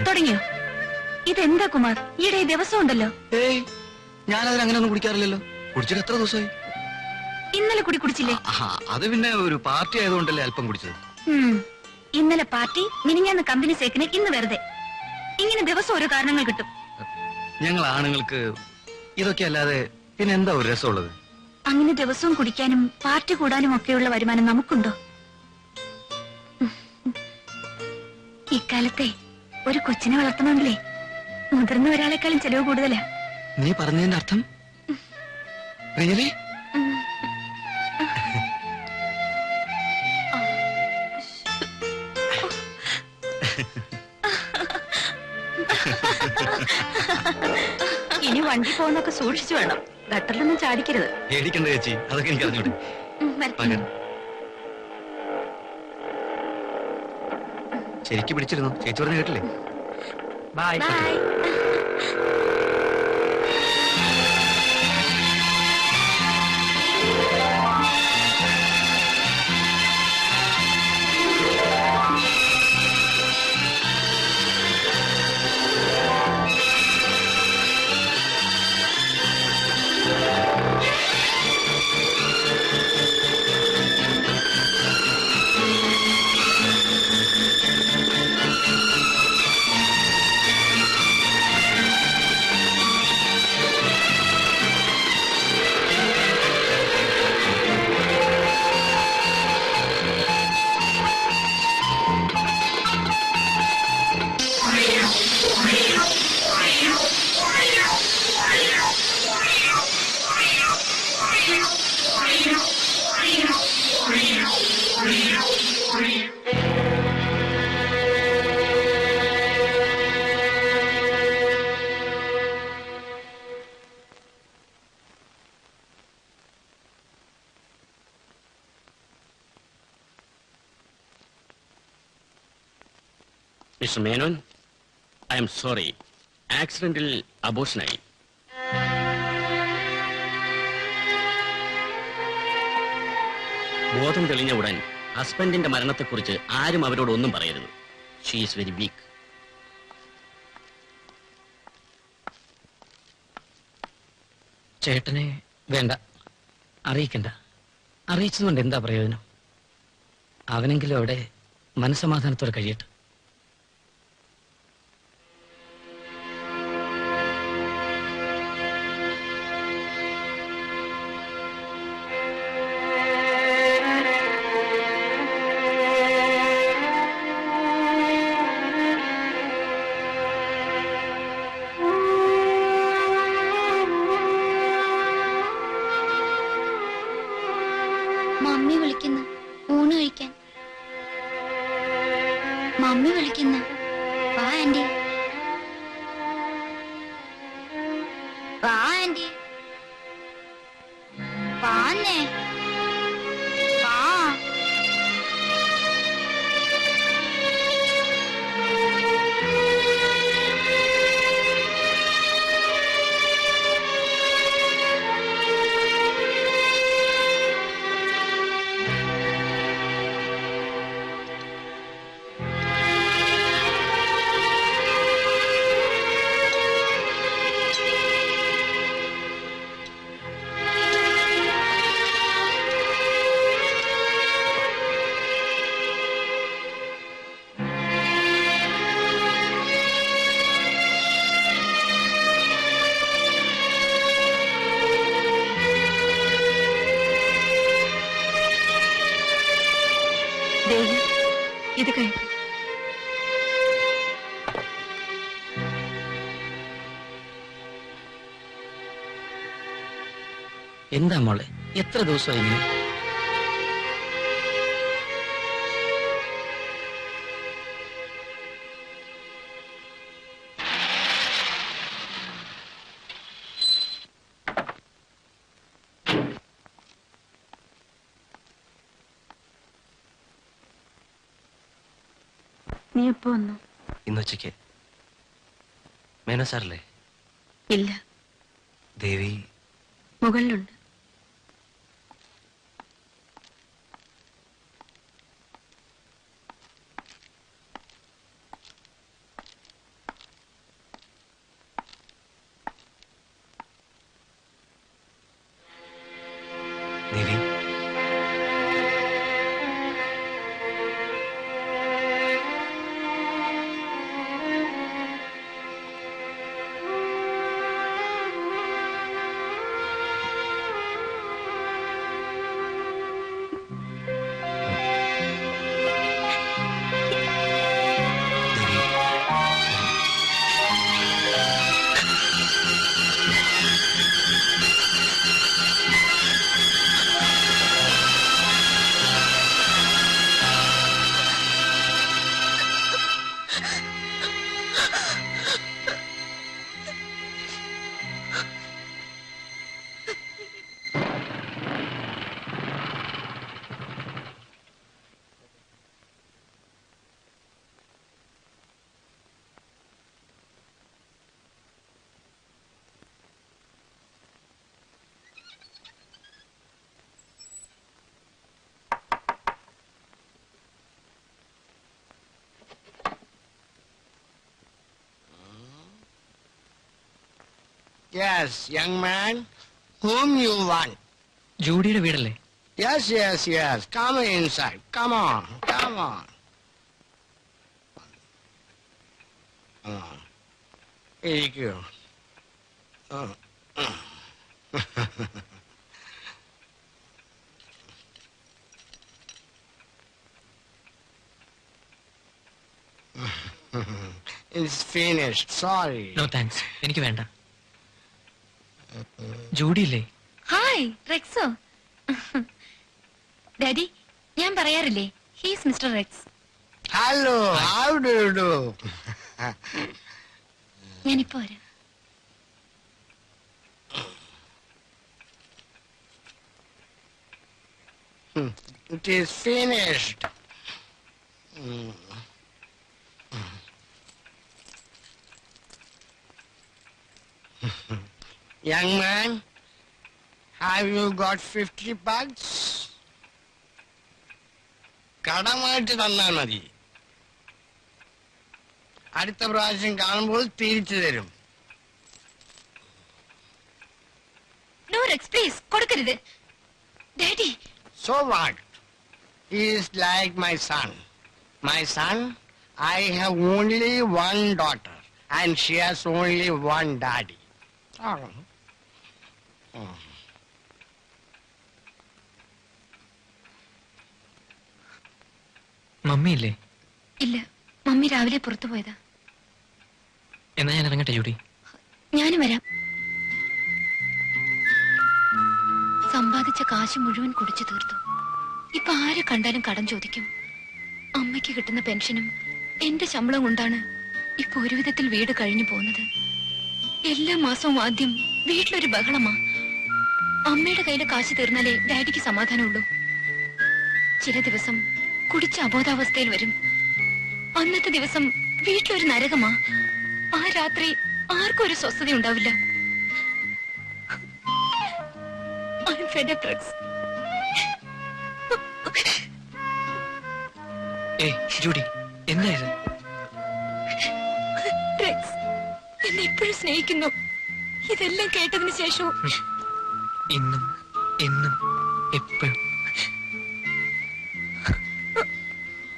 തുടങ്ങിയോ? ഇതെന്താ കുമാർ, ഈയിടെ ദിവസം ഉണ്ടല്ലോ. ഏയ്, ഞാനതിന് അങ്ങനെ ഒന്നും കുടിക്കാറില്ലല്ലോ. കുടിച്ചിട്ട് എത്ര ദിവസമായി? ഇന്നലെ കുടി കുടിച്ചില്ലേ? അത് പിന്നെ ഒരു പാർട്ടി ആയതുകൊണ്ടല്ലേ അല്പം കുടിച്ചത്. ഇന്നലെ പാർട്ടി, മിനിഞ്ഞാന്ന് കമ്പനി സേക്കിന്, ഇന്ന് വെറുതെ. ഇങ്ങനെ ദിവസം ഓരോ കാരണങ്ങൾ കിട്ടും. ഞങ്ങൾ ആണുങ്ങൾക്ക് ഇതൊക്കെ അല്ലാതെ പിന്നെ എന്താ ഒരു രസമുള്ളത്? അങ്ങനെ ദിവസവും കുടിക്കാനും പാർട്ടി കൂടാനും ഒക്കെയുള്ള വരുമാനം നമുക്കുണ്ടോ? ഇക്കാലത്തെ ഒരു കൊച്ചിനെ വളർത്തണമെങ്കിലേ മുതിർന്ന ഒരാളെക്കാളും ചെലവ് കൂടുതലാ. നീ പറഞ്ഞതിന്റെ അർത്ഥം? റിയലി? ഇനി വണ്ടി പോകുന്നൊക്കെ സൂക്ഷിച്ചു വേണം. ഗട്ടറിലൊന്നും ചാടിക്കരുത്. പേടിക്കണ്ട ചേച്ചി, അതൊക്കെ എനിക്ക് അറിഞ്ഞൂടെ. ശരിക്കും പിടിച്ചിരുന്നു. ചേച്ചി പറഞ്ഞ കേട്ടില്ലേ? By. Mr. Menon, I am sorry. Accidental abortion ആയി. ബോധം തെളിഞ്ഞ ഉടൻ ഹസ്ബൻഡിന്റെ മരണത്തെക്കുറിച്ച് ആരും അവരോട് ഒന്നും പറയരുത്. She is very weak. ചേട്ടനെ വേണ്ട, അറിയിക്കണ്ട. അറിയിച്ചതുകൊണ്ട് എന്താ പ്രയോജനം? അവനെങ്കിലും അവിടെ മനസ്സമാധാനത്തോടെ കഴിയട്ടെ. മമ്മി വിളിക്കുന്നു ഊണ് കഴിക്കാൻ. മമ്മി വിളിക്കുന്നു. വാ ആന്റി, വാ ആന്റി, വാന്നേ, വാ. ഇത് കഴിക്കും. എന്താ മോളെ, എത്ര ദിവസമായി ഇങ്ങനെ? നീ എപ്പോ വന്നു? ഇന്നുച്ചയ്ക്ക്. മേനോ സാറല്ലേ? ഇല്ല, ദേവി മുകളിലുണ്ട്. Yes, young man. Whom you want? ജൂഡിയുടെ വീടല്ലേ? Yes, yes, yes. Come inside. Come on. Come on. ഇരിക്കൂ. It's finished. Sorry. No thanks, എനിക്ക് വേണ്ട. ജൂഡിയില്ലേ? ഹായ് റെക്സോ. ഡാഡി, ഞാൻ പറയാറില്ലേ he's mister Rex. Hello. How do you do? ഞാനിപ്പോ വരാം. It is finished. Young man, have you got 50 bucks? കടമായിട്ട് തന്നാൽ മതി. അടുത്ത പ്രാവശ്യം കാണുമ്പോൾ തിരിച്ചു തരും. നോ റെക്സ് പ്ലീസ്, കൊടുക്കരുത്. Daddy, So what? He is like my son. My son, I have only one daughter and she has only one daddy. മമ്മിയില്ലേ? ഇല്ല, mummy രാവിലെ പുറത്തു പോയതാ. എന്നാ ഞാൻ ഇറങ്ങട്ടെ ജൂഡി? ഞാനും വരാം. സമ്പാദിച്ച കാശ് മുഴുവൻ കുടിച്ചു തീർത്തു. ഇപ്പൊ ആരെ കണ്ടാലും കടം ചോദിക്കും. അമ്മയ്ക്ക് കിട്ടുന്ന പെൻഷനും എന്റെ ശമ്പളം കൊണ്ടാണ് ഇപ്പൊ ഒരു വിധത്തിൽ വീട് കഴിഞ്ഞു പോകുന്നത്. എല്ലാ മാസവും ആദ്യം വീട്ടിലൊരു ബഹളമാ. അമ്മയുടെ കയ്യിലെ കാശ് തീർന്നാലേ ഡാഡിക്ക് സമാധാനമുള്ളൂ. ചില ദിവസം കുടിച്ച അബോധാവസ്ഥയിൽ വരും. അന്നത്തെ ദിവസം വീട്ടിലൊരു നരകമാ. ആ രാത്രി ആർക്കും ഒരു സ്വസ്ഥത ഉണ്ടാവില്ല. I'm fed up, Rex. ഏയ് ജൂഡി, എന്താ ഇത്? റെക്സ് എന്നെ ഇപ്പോഴും സ്നേഹിക്കുന്നു. ഇതെല്ലാം കേട്ടതിന് ശേഷവും ഇന്നും എന്നും എപ്പോഴും